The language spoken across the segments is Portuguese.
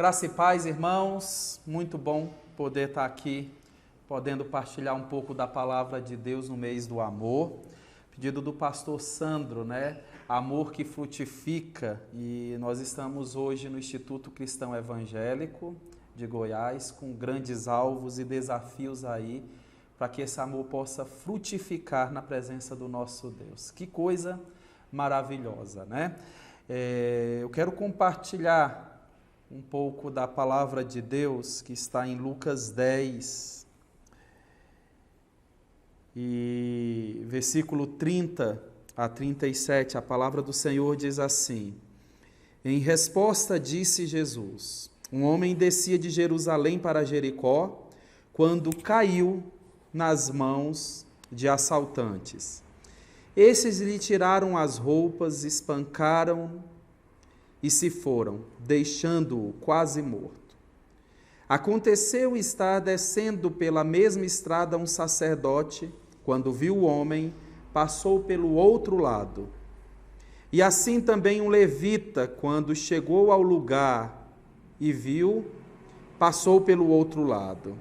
Graça e paz, irmãos, muito bom poder estar aqui, podendo partilhar um pouco da palavra de Deus no mês do amor. Pedido do pastor Sandro, Amor que frutifica, e nós estamos hoje no Instituto Cristão Evangélico de Goiás, com grandes alvos e desafios aí, para que esse amor possa frutificar na presença do nosso Deus. Que coisa maravilhosa, Eu quero compartilhar um pouco da palavra de Deus que está em Lucas 10, e versículo 30 a 37, a palavra do Senhor diz assim: Em resposta disse Jesus, um homem descia de Jerusalém para Jericó, quando caiu nas mãos de assaltantes. Esses lhe tiraram as roupas, espancaram e se foram, deixando-o quase morto. Aconteceu estar descendo pela mesma estrada um sacerdote, quando viu o homem, passou pelo outro lado. E assim também um levita, quando chegou ao lugar e viu, passou pelo outro lado.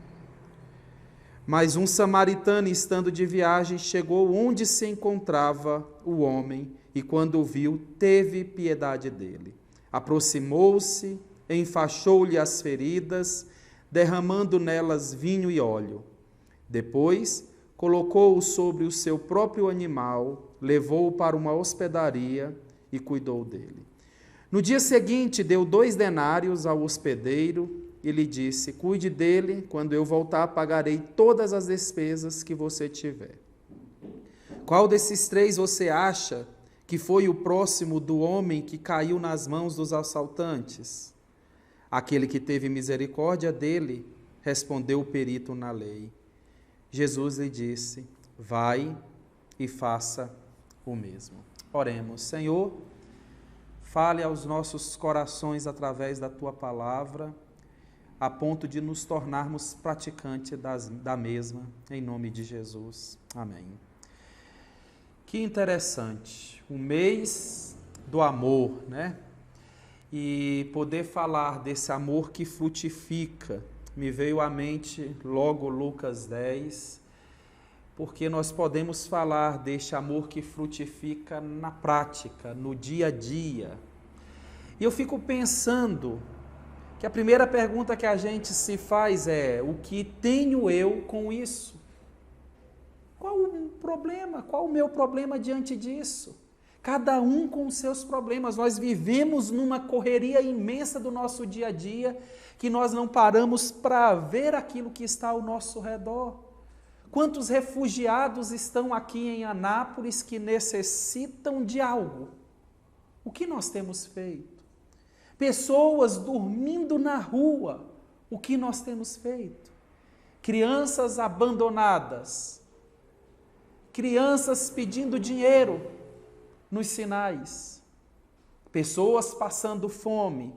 Mas um samaritano, estando de viagem, chegou onde se encontrava o homem, e quando o viu, teve piedade dele. Aproximou-se, enfaixou-lhe as feridas, derramando nelas vinho e óleo. Depois, colocou-o sobre o seu próprio animal, levou-o para uma hospedaria e cuidou dele. No dia seguinte, deu 2 denários ao hospedeiro e lhe disse: Cuide dele, quando eu voltar, pagarei todas as despesas que você tiver. Qual desses 3 você acha que foi o próximo do homem que caiu nas mãos dos assaltantes? Aquele que teve misericórdia dele, respondeu o perito na lei. Jesus lhe disse: Vai e faça o mesmo. Oremos. Senhor, fale aos nossos corações através da tua palavra, a ponto de nos tornarmos praticantes da mesma, em nome de Jesus. Amém. Que interessante, o mês do amor, E poder falar desse amor que frutifica, me veio à mente logo Lucas 10, porque nós podemos falar deste amor que frutifica na prática, no dia a dia. E eu fico pensando que a primeira pergunta que a gente se faz é: o que tenho eu com isso? Qual o problema? Qual o meu problema diante disso? Cada um com os seus problemas. Nós vivemos numa correria imensa do nosso dia a dia, que nós não paramos para ver aquilo que está ao nosso redor. Quantos refugiados estão aqui em Anápolis que necessitam de algo? O que nós temos feito? Pessoas dormindo na rua. O que nós temos feito? Crianças abandonadas. Crianças pedindo dinheiro nos sinais, pessoas passando fome,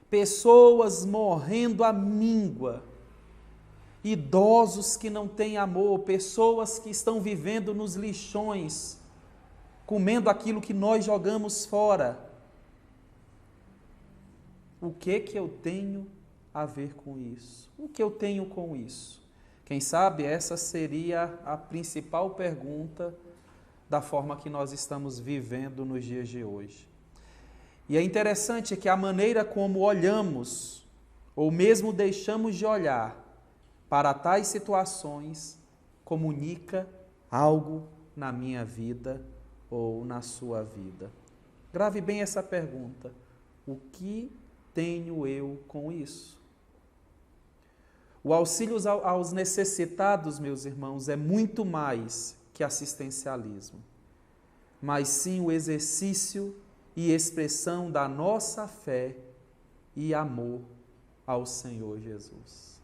pessoas morrendo à míngua, idosos que não têm amor, pessoas que estão vivendo nos lixões, comendo aquilo que nós jogamos fora. O que eu tenho a ver com isso? O que eu tenho com isso? Quem sabe essa seria a principal pergunta da forma que nós estamos vivendo nos dias de hoje. E é interessante que a maneira como olhamos, ou mesmo deixamos de olhar para tais situações, comunica algo na minha vida ou na sua vida. Grave bem essa pergunta: o que tenho eu com isso? O auxílio aos necessitados, meus irmãos, é muito mais que assistencialismo, mas sim o exercício e expressão da nossa fé e amor ao Senhor Jesus.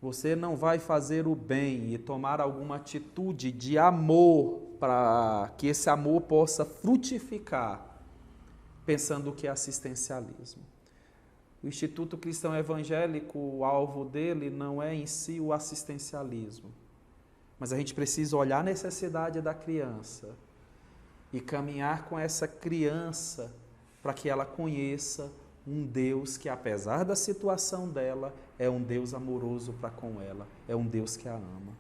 Você não vai fazer o bem e tomar alguma atitude de amor para que esse amor possa frutificar, pensando que é assistencialismo. O Instituto Cristão Evangélico, o alvo dele não é em si o assistencialismo, mas a gente precisa olhar a necessidade da criança e caminhar com essa criança para que ela conheça um Deus que, apesar da situação dela, é um Deus amoroso para com ela, é um Deus que a ama.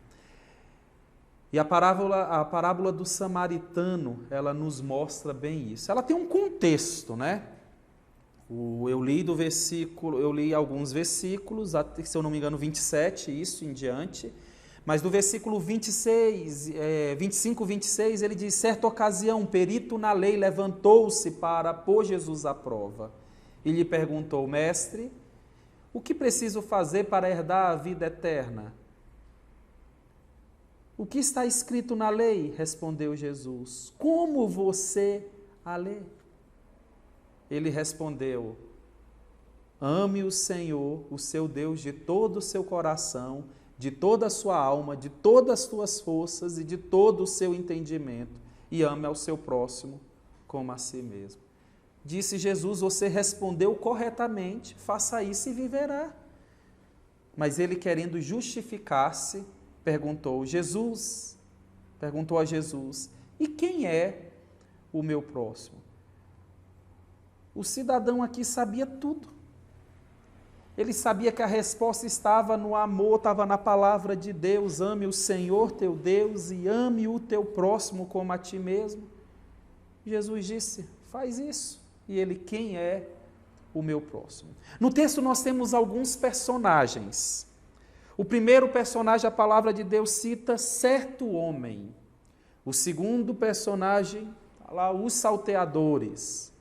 E a parábola do samaritano, ela nos mostra bem isso. Ela tem um contexto, né? Eu li alguns versículos, se eu não me engano 27, isso em diante, mas do versículo 25, 26, ele diz: certa ocasião, um perito na lei levantou-se para pôr Jesus à prova e lhe perguntou: mestre, o que preciso fazer para herdar a vida eterna? O que está escrito na lei? Respondeu Jesus. Como você a lê? Ele respondeu: ame o Senhor, o seu Deus, de todo o seu coração, de toda a sua alma, de todas as suas forças e de todo o seu entendimento, e ame ao seu próximo como a si mesmo. Disse Jesus: você respondeu corretamente, faça isso e viverá. Mas ele, querendo justificar-se, perguntou a Jesus, e quem é o meu próximo? O cidadão aqui sabia tudo. Ele sabia que a resposta estava no amor, estava na palavra de Deus: ame o Senhor teu Deus e ame o teu próximo como a ti mesmo. Jesus disse: faz isso. E ele: quem é o meu próximo? No texto nós temos alguns personagens. O primeiro personagem, a palavra de Deus cita certo homem. O segundo personagem, lá, os salteadores.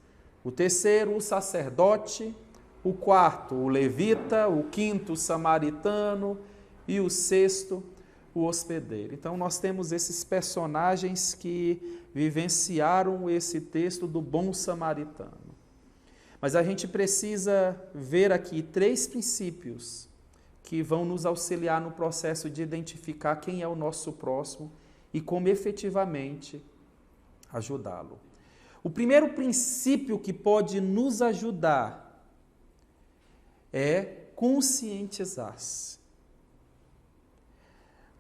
O terceiro, o sacerdote. O quarto, o levita. O quinto, o samaritano. E o sexto, o hospedeiro. Então nós temos esses personagens que vivenciaram esse texto do bom samaritano. Mas a gente precisa ver aqui 3 princípios que vão nos auxiliar no processo de identificar quem é o nosso próximo e como efetivamente ajudá-lo. O primeiro princípio que pode nos ajudar é conscientizar-se.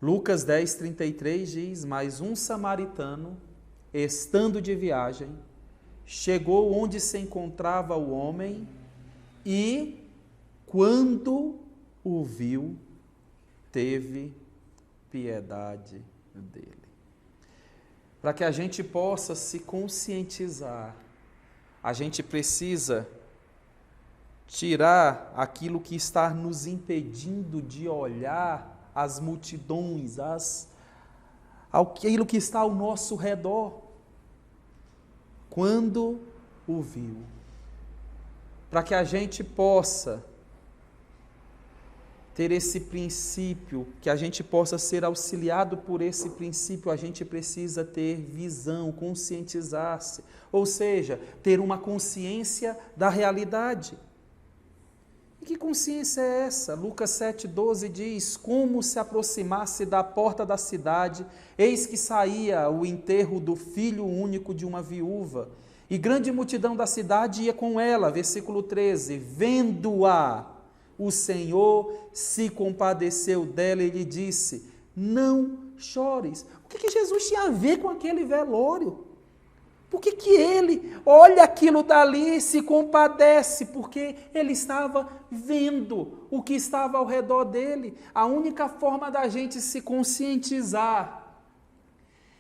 Lucas 10, 33 diz: mas um samaritano, estando de viagem, chegou onde se encontrava o homem e, quando o viu, teve piedade dele. Para que a gente possa se conscientizar, a gente precisa tirar aquilo que está nos impedindo de olhar as multidões, aquilo que está ao nosso redor. Quando o viu, para que a gente possa ter esse princípio, que a gente possa ser auxiliado por esse princípio, a gente precisa ter visão, conscientizar-se, ou seja, ter uma consciência da realidade. E que consciência é essa? Lucas 7,12 diz: como se aproximasse da porta da cidade, eis que saía o enterro do filho único de uma viúva, e grande multidão da cidade ia com ela. Versículo 13, vendo-a, o Senhor se compadeceu dela e lhe disse: não chores. O que Jesus tinha a ver com aquele velório? Por que ele olha aquilo dali e se compadece? Porque ele estava vendo o que estava ao redor dele. A única forma da gente se conscientizar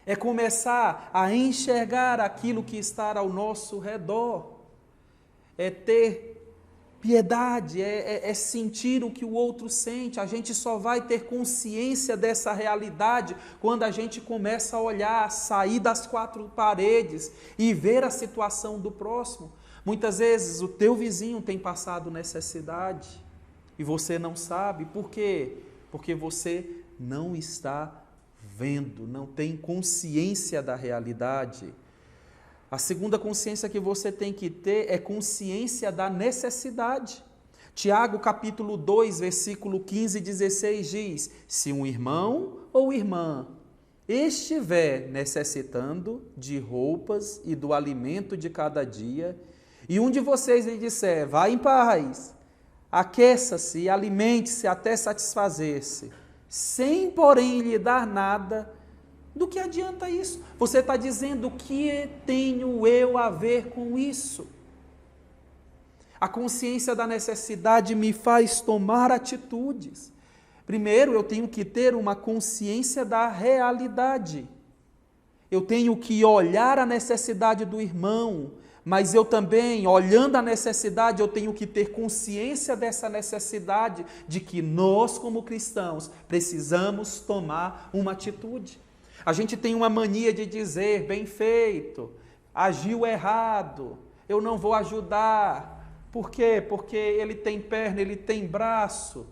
é começar a enxergar aquilo que está ao nosso redor. É ter piedade, é sentir o que o outro sente. A gente só vai ter consciência dessa realidade quando a gente começa a olhar, sair das 4 paredes e ver a situação do próximo. Muitas vezes o teu vizinho tem passado necessidade e você não sabe. Por quê? Porque você não está vendo, não tem consciência da realidade. A segunda consciência que você tem que ter é consciência da necessidade. Tiago capítulo 2, versículo 15 e 16 diz: se um irmão ou irmã estiver necessitando de roupas e do alimento de cada dia, e um de vocês lhe disser: vá em paz, aqueça-se e alimente-se até satisfazer-se, sem porém lhe dar nada, do que adianta isso? Você está dizendo: o que tenho eu a ver com isso? A consciência da necessidade me faz tomar atitudes. Primeiro, eu tenho que ter uma consciência da realidade. Eu tenho que olhar a necessidade do irmão, mas eu também, olhando a necessidade, eu tenho que ter consciência dessa necessidade, de que nós, como cristãos, precisamos tomar uma atitude. A gente tem uma mania de dizer, bem feito, agiu errado, eu não vou ajudar. Por quê? Porque ele tem perna, ele tem braço.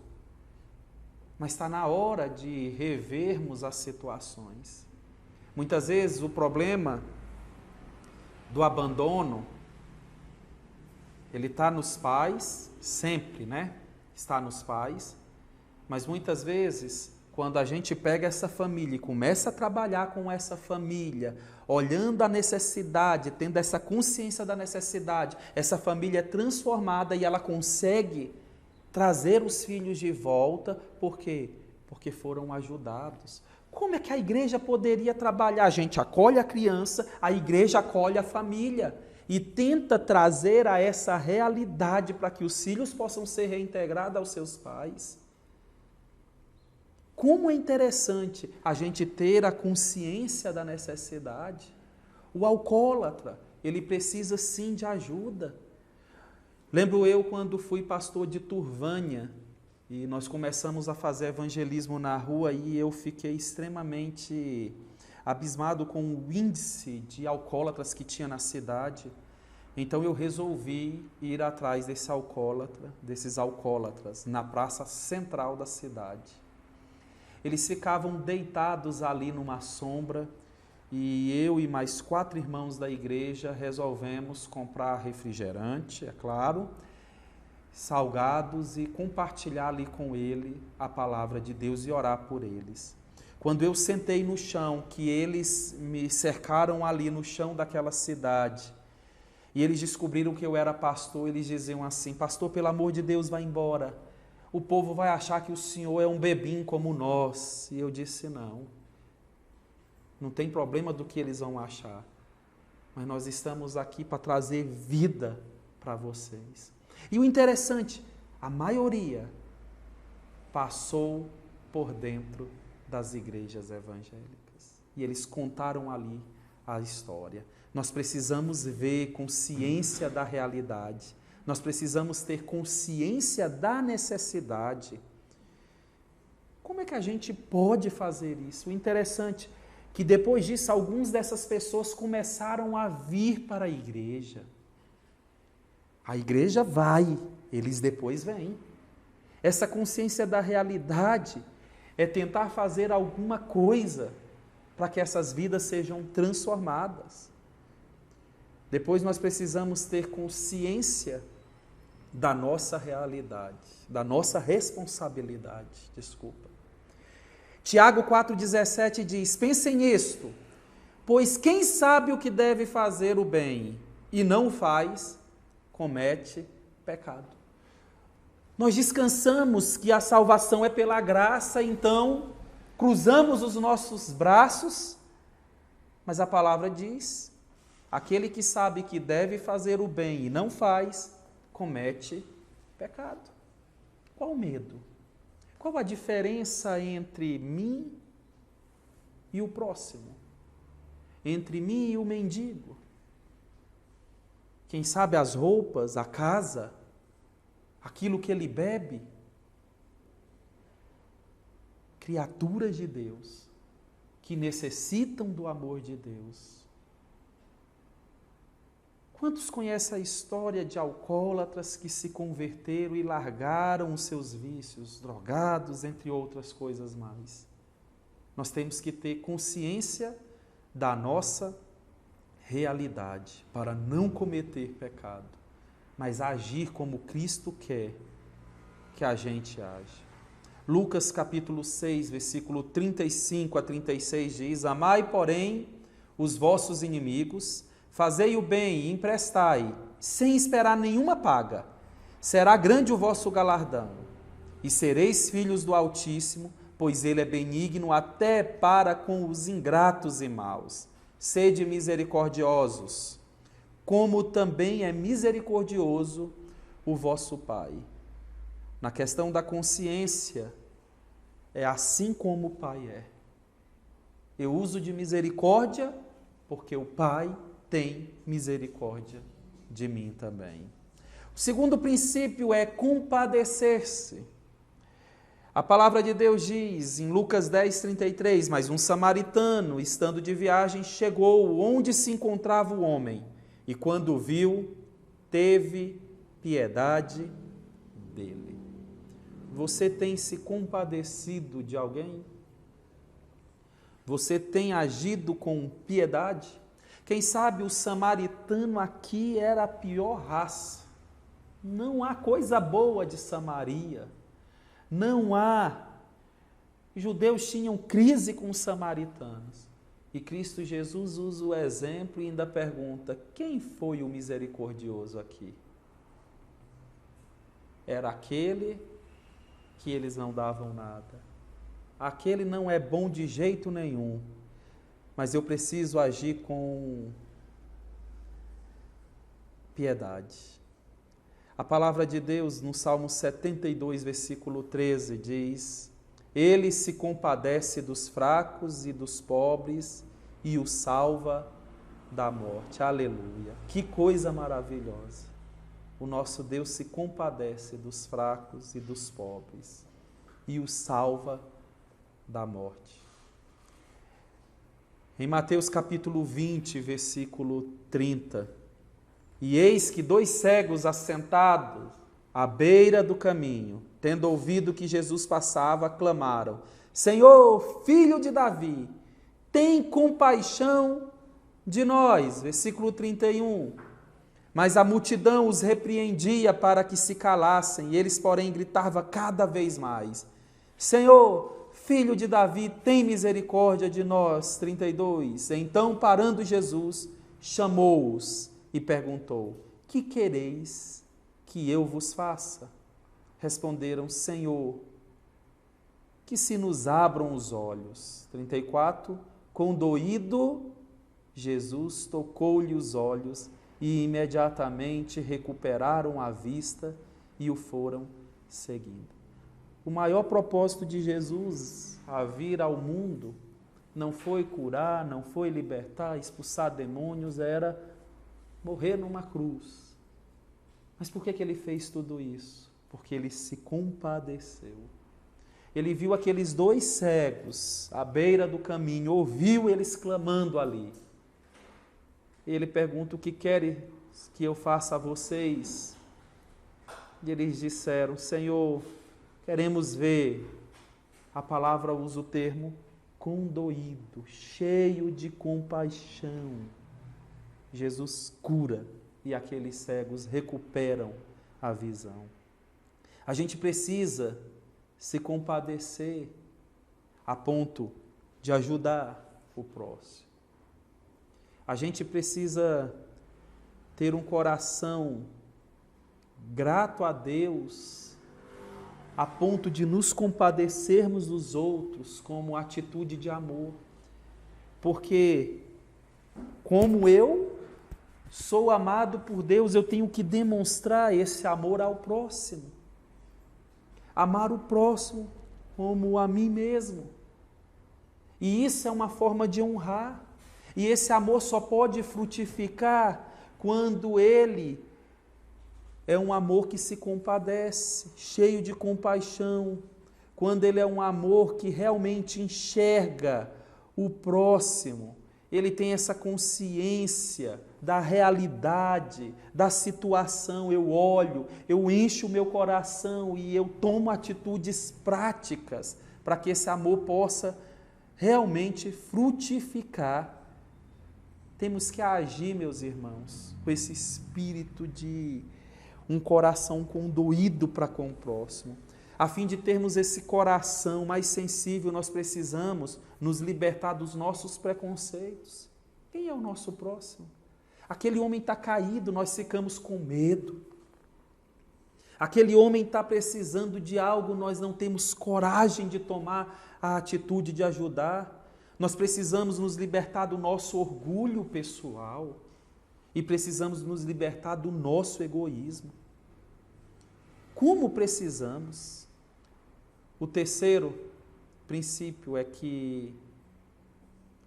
Mas está na hora de revermos as situações. Muitas vezes o problema do abandono, ele está nos pais, sempre, né? Está nos pais, mas muitas vezes, quando a gente pega essa família e começa a trabalhar com essa família, olhando a necessidade, tendo essa consciência da necessidade, essa família é transformada e ela consegue trazer os filhos de volta, por quê? Porque foram ajudados. Como é que a igreja poderia trabalhar? A gente acolhe a criança, a igreja acolhe a família e tenta trazer a essa realidade para que os filhos possam ser reintegrados aos seus pais. Como é interessante a gente ter a consciência da necessidade. O alcoólatra, ele precisa sim de ajuda. Lembro eu quando fui pastor de Turvânia, e nós começamos a fazer evangelismo na rua e eu fiquei extremamente abismado com o índice de alcoólatras que tinha na cidade. Então eu resolvi ir atrás desses alcoólatras, na praça central da cidade. Eles ficavam deitados ali numa sombra e eu e mais 4 irmãos da igreja resolvemos comprar refrigerante, é claro, salgados e compartilhar ali com ele a palavra de Deus e orar por eles. Quando eu sentei no chão, que eles me cercaram ali no chão daquela cidade, e eles descobriram que eu era pastor, eles diziam assim: pastor, pelo amor de Deus, vá embora. O povo vai achar que o senhor é um bebinho como nós. E eu disse: não tem problema do que eles vão achar. Mas nós estamos aqui para trazer vida para vocês. E o interessante, a maioria passou por dentro das igrejas evangélicas. E eles contaram ali a história. Nós precisamos ver consciência da realidade. Nós precisamos ter consciência da necessidade. Como é que a gente pode fazer isso? O interessante é que depois disso, algumas dessas pessoas começaram a vir para a igreja. A igreja vai, eles depois vêm. Essa consciência da realidade é tentar fazer alguma coisa para que essas vidas sejam transformadas. Depois nós precisamos ter consciência da nossa realidade, da nossa responsabilidade, Tiago 4,17 diz: pensem nisto, pois quem sabe o que deve fazer o bem e não o faz, comete pecado. Nós descansamos que a salvação é pela graça, então cruzamos os nossos braços, mas a palavra diz: aquele que sabe que deve fazer o bem e não faz, comete pecado. Qual o medo? Qual a diferença entre mim e o próximo? Entre mim e o mendigo? Quem sabe as roupas, a casa, aquilo que ele bebe? Criaturas de Deus que necessitam do amor de Deus. Quantos conhecem a história de alcoólatras que se converteram e largaram os seus vícios, drogados, entre outras coisas mais? Nós temos que ter consciência da nossa realidade para não cometer pecado, mas agir como Cristo quer que a gente age. Lucas capítulo 6, versículo 35 a 36 diz: amai, porém, os vossos inimigos, fazei o bem e emprestai, sem esperar nenhuma paga. Será grande o vosso galardão, e sereis filhos do Altíssimo, pois ele é benigno até para com os ingratos e maus. Sede misericordiosos, como também é misericordioso o vosso Pai. Na questão da consciência, é assim como o Pai é. Eu uso de misericórdia porque o Pai tem misericórdia de mim também. O segundo princípio é compadecer-se. A palavra de Deus diz em Lucas 10:33, mas um samaritano, estando de viagem, chegou onde se encontrava o homem, e quando o viu, teve piedade dele. Você tem se compadecido de alguém? Você tem agido com piedade? Quem sabe o samaritano aqui era a pior raça. Não há coisa boa de Samaria. Não há. Os judeus tinham crise com os samaritanos. E Cristo Jesus usa o exemplo e ainda pergunta: quem foi o misericordioso aqui? Era aquele que eles não davam nada. Aquele não é bom de jeito nenhum, mas eu preciso agir com piedade. A palavra de Deus no Salmo 72, versículo 13 diz: Ele se compadece dos fracos e dos pobres e o salva da morte. Aleluia! Que coisa maravilhosa! O nosso Deus se compadece dos fracos e dos pobres e o salva da morte. Em Mateus capítulo 20, versículo 30, e eis que 2 cegos assentados à beira do caminho, tendo ouvido que Jesus passava, clamaram: Senhor, filho de Davi, tem compaixão de nós. Versículo 31. Mas a multidão os repreendia para que se calassem, e eles, porém, gritavam cada vez mais: Senhor, filho de Davi, tem misericórdia de nós. 32. Então, parando Jesus, chamou-os e perguntou: que quereis que eu vos faça? Responderam: Senhor, que se nos abram os olhos. 34. Condoído, Jesus tocou-lhe os olhos e imediatamente recuperaram a vista e o foram seguindo. O maior propósito de Jesus a vir ao mundo não foi curar, não foi libertar, expulsar demônios, era morrer numa cruz. Mas por que ele fez tudo isso? Porque ele se compadeceu. Ele viu aqueles 2 cegos à beira do caminho, ouviu eles clamando ali. Ele pergunta: o que querem que eu faça a vocês? E eles disseram: Senhor, queremos ver. A palavra usa o termo condoído, cheio de compaixão. Jesus cura e aqueles cegos recuperam a visão. A gente precisa se compadecer a ponto de ajudar o próximo. A gente precisa ter um coração grato a Deus, a ponto de nos compadecermos dos outros como atitude de amor. Porque, como eu sou amado por Deus, eu tenho que demonstrar esse amor ao próximo. Amar o próximo como a mim mesmo. E isso é uma forma de honrar. E esse amor só pode frutificar quando ele é um amor que se compadece, cheio de compaixão, quando ele é um amor que realmente enxerga o próximo, ele tem essa consciência da realidade, da situação. Eu olho, eu encho o meu coração e eu tomo atitudes práticas para que esse amor possa realmente frutificar. Temos que agir, meus irmãos, com esse espírito de um coração condoído para com o próximo. A fim de termos esse coração mais sensível, nós precisamos nos libertar dos nossos preconceitos. Quem é o nosso próximo? Aquele homem está caído, nós ficamos com medo. Aquele homem está precisando de algo, nós não temos coragem de tomar a atitude de ajudar. Nós precisamos nos libertar do nosso orgulho pessoal e precisamos nos libertar do nosso egoísmo. como precisamos. O terceiro princípio é que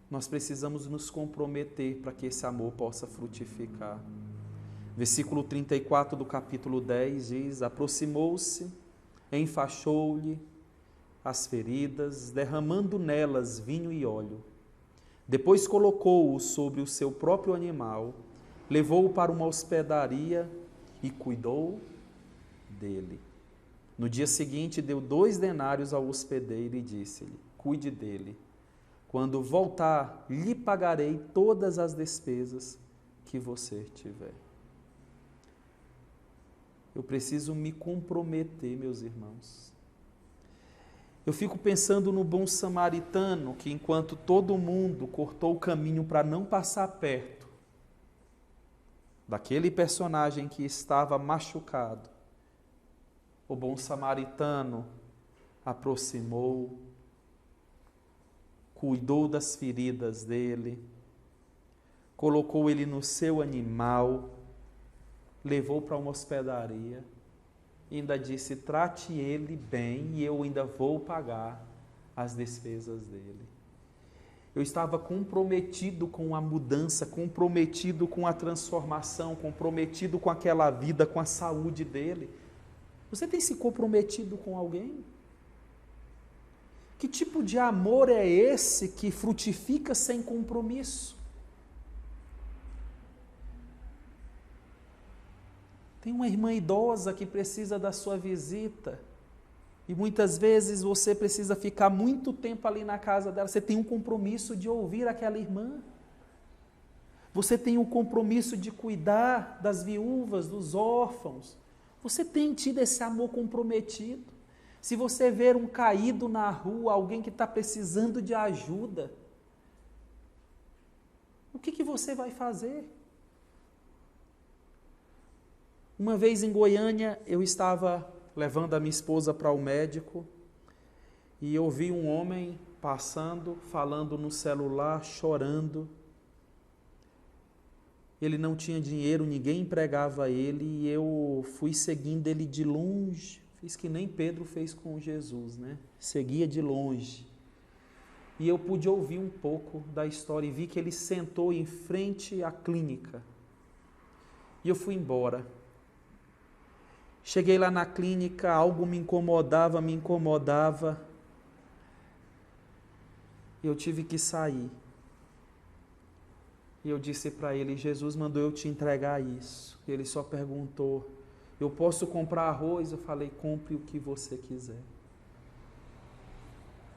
nós precisamos nos comprometer para que esse amor possa frutificar. Versículo 34 do capítulo 10 diz: aproximou-se, enfaixou-lhe as feridas, derramando nelas vinho e óleo. Depois colocou-o sobre o seu próprio animal, levou-o para uma hospedaria e cuidou dele. No dia seguinte, deu 2 denários ao hospedeiro e disse-lhe: cuide dele. Quando voltar, lhe pagarei todas as despesas que você tiver. Eu preciso me comprometer, meus irmãos. Eu fico pensando no bom samaritano que, enquanto todo mundo cortou o caminho para não passar perto daquele personagem que estava machucado, o bom samaritano aproximou, cuidou das feridas dele, colocou ele no seu animal, levou para uma hospedaria, e ainda disse: trate ele bem e eu ainda vou pagar as despesas dele. Eu estava comprometido com a mudança, comprometido com a transformação, comprometido com aquela vida, com a saúde dele. Você tem se comprometido com alguém? Que tipo de amor é esse que frutifica sem compromisso? Tem uma irmã idosa que precisa da sua visita e muitas vezes você precisa ficar muito tempo ali na casa dela. Você tem um compromisso de ouvir aquela irmã. Você tem um compromisso de cuidar das viúvas, dos órfãos. Você tem tido esse amor comprometido. Se você ver um caído na rua, alguém que está precisando de ajuda, o que você vai fazer? Uma vez em Goiânia, eu estava levando a minha esposa para o médico e eu vi um homem passando, falando no celular, chorando. Ele não tinha dinheiro, ninguém empregava ele e eu fui seguindo ele de longe. Fiz que nem Pedro fez com Jesus, né? Seguia de longe. E eu pude ouvir um pouco da história e vi que ele sentou em frente à clínica. E eu fui embora. Cheguei lá na clínica, algo me incomodava. Eu tive que sair. E eu disse para ele: Jesus mandou eu te entregar isso. Ele só perguntou: eu posso comprar arroz? Eu falei: compre o que você quiser.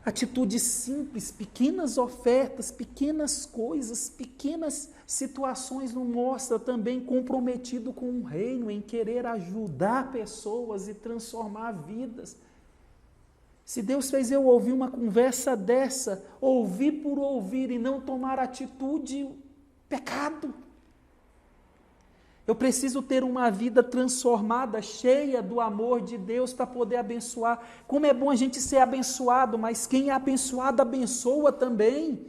Atitudes simples, pequenas ofertas, pequenas coisas, pequenas situações nos mostram também comprometido com o reino, em querer ajudar pessoas e transformar vidas. Se Deus fez eu ouvir uma conversa dessa, ouvir por ouvir e não tomar atitude, pecado. Eu preciso ter uma vida transformada, cheia do amor de Deus para poder abençoar. Como é bom a gente ser abençoado, mas quem é abençoado abençoa também.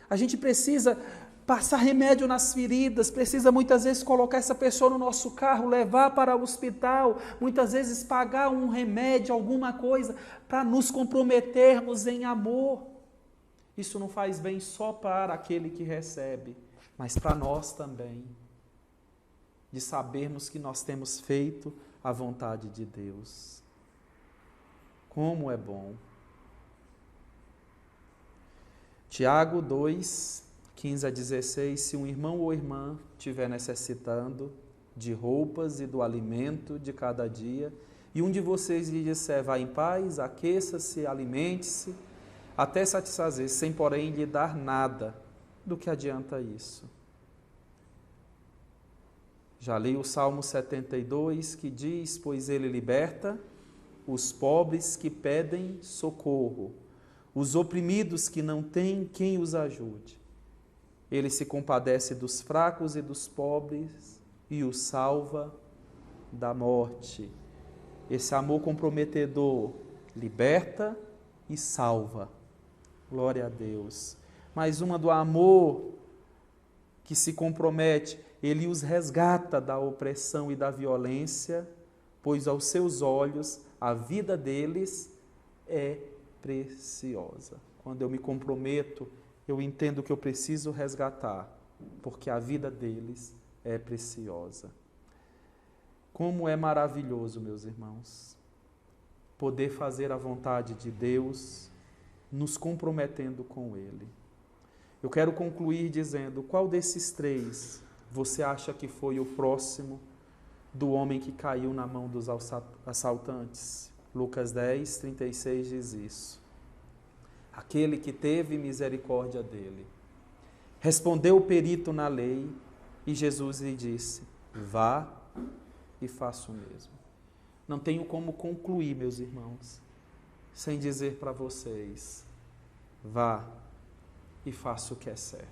A gente precisa passar remédio nas feridas, precisa muitas vezes colocar essa pessoa no nosso carro, levar para o hospital, muitas vezes pagar um remédio, alguma coisa, para nos comprometermos em amor. Isso não faz bem só para aquele que recebe, mas para nós também. De sabermos que nós temos feito a vontade de Deus. Como é bom. Tiago 2, 15 a 16, se um irmão ou irmã estiver necessitando de roupas e do alimento de cada dia, e um de vocês lhe disser: vá em paz, aqueça-se, alimente-se, até satisfazer, sem porém lhe dar nada, do que adianta isso? Já li o Salmo 72, que diz: pois ele liberta os pobres que pedem socorro, os oprimidos que não têm quem os ajude. Ele se compadece dos fracos e dos pobres e os salva da morte. Esse amor comprometedor liberta e salva. Glória a Deus. Mais uma do amor que se compromete. Ele os resgata da opressão e da violência pois aos seus olhos a vida deles é preciosa. Quando eu me comprometo, eu entendo que eu preciso resgatar, porque a vida deles é preciosa. Como é maravilhoso, meus irmãos, poder fazer a vontade de Deus, nos comprometendo com Ele. Eu quero concluir dizendo, qual desses três você acha que foi o próximo do homem que caiu na mão dos assaltantes? Lucas 10, 36 diz isso. Aquele que teve misericórdia dele. Respondeu o perito na lei e Jesus lhe disse, vá e faça o mesmo. Não tenho como concluir, meus irmãos, sem dizer para vocês, vá e faça o que é certo.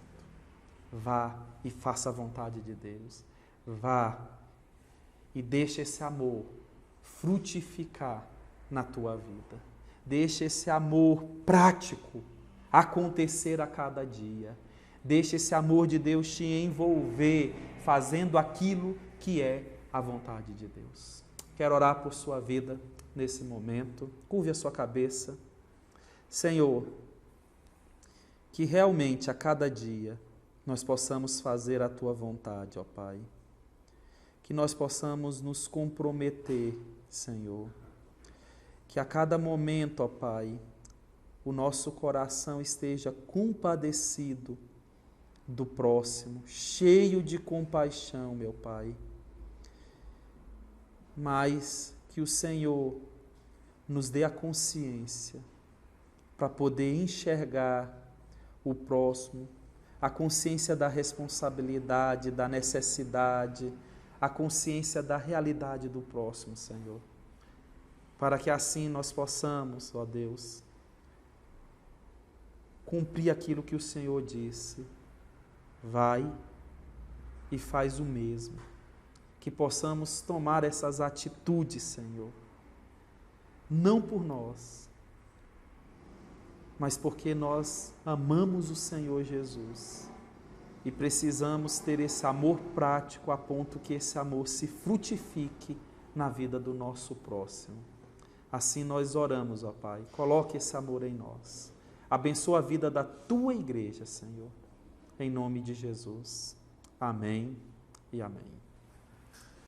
Vá e faça a vontade de Deus. Vá e deixe esse amor frutificar na tua vida. Deixe esse amor prático acontecer a cada dia. Deixe esse amor de Deus te envolver, fazendo aquilo que é a vontade de Deus. Quero orar por sua vida nesse momento. Curve a sua cabeça. Senhor, que realmente a cada dia nós possamos fazer a tua vontade, ó Pai. Que nós possamos nos comprometer, Senhor. Que a cada momento, ó Pai, o nosso coração esteja compadecido do próximo, cheio de compaixão, meu Pai. Mas que o Senhor nos dê a consciência para poder enxergar o próximo, a consciência da responsabilidade, da necessidade, a consciência da realidade do próximo, Senhor. Para que assim nós possamos, ó Deus, cumprir aquilo que o Senhor disse. Vai e faz o mesmo. Que possamos tomar essas atitudes, Senhor, não por nós, mas porque nós amamos o Senhor Jesus e precisamos ter esse amor prático a ponto que esse amor se frutifique na vida do nosso próximo. Assim nós oramos, ó Pai, coloque esse amor em nós. Abençoa a vida da tua igreja, Senhor, em nome de Jesus. Amém e amém.